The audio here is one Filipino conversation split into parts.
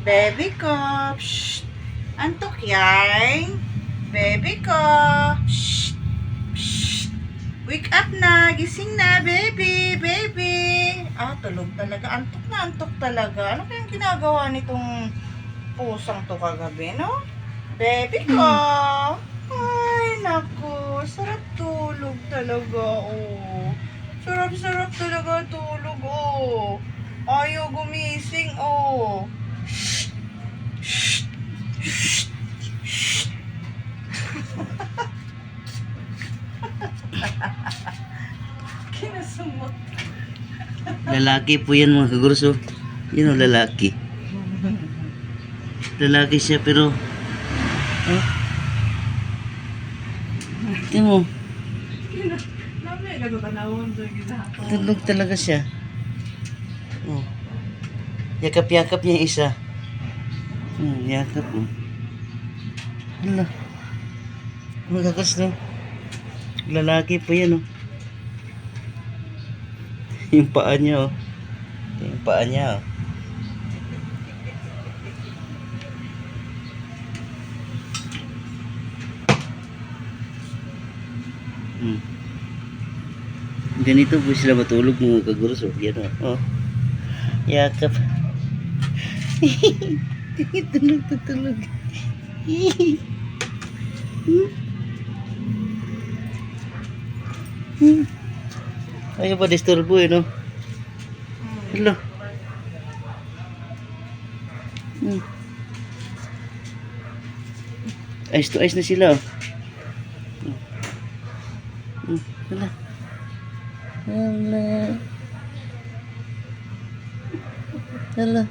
Baby ko. Shh. Antok yan. Baby ko. Shh. Shh. Wake up na. Gising na, baby. Baby. Tulog talaga. Antok talaga. Ano kayang ginagawa nitong pusang to kagabi, no? Baby ko. Ay, naku. Sarap tulog talaga, oh. Sarap talaga tulog, oh. Ayaw gumising, oh. Shh. Shh. Shh. Shh. Kinasumot. Lalaki po yan mga kagurso. Yun o, lalaki. Lalaki siya pero tingnan mo, tulog talaga siya. Oh. Yakap-yakap niya yung isa. Yakap mo. Hala. Mga kagurso. Lalaki po yan, oh. Yung paa niya, oh. Yung paa niya, oh. Ganito po sila matulog mga kagurus, oh. Yan, oh. Oh. Yakap. Tulog. Ayaw pa disturbo, no? Hello. Ice to ice na sila, oh. Hala. Hala. Hala.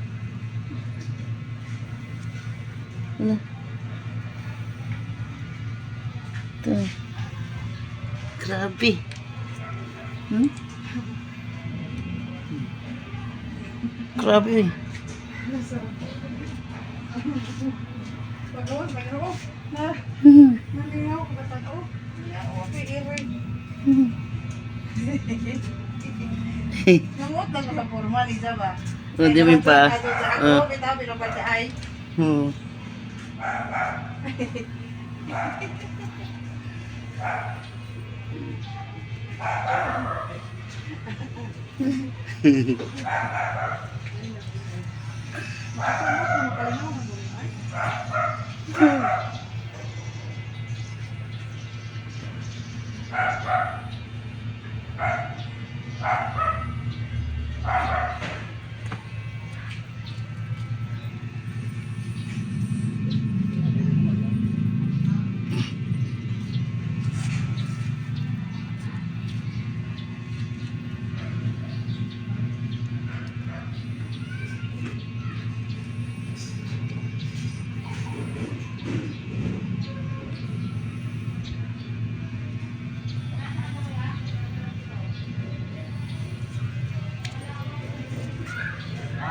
Hala. Ito. Grabe. Grabe. Namot lang sa formal, isa ba? Hindi mo pa. Ako, bitaw, pinapagda ay.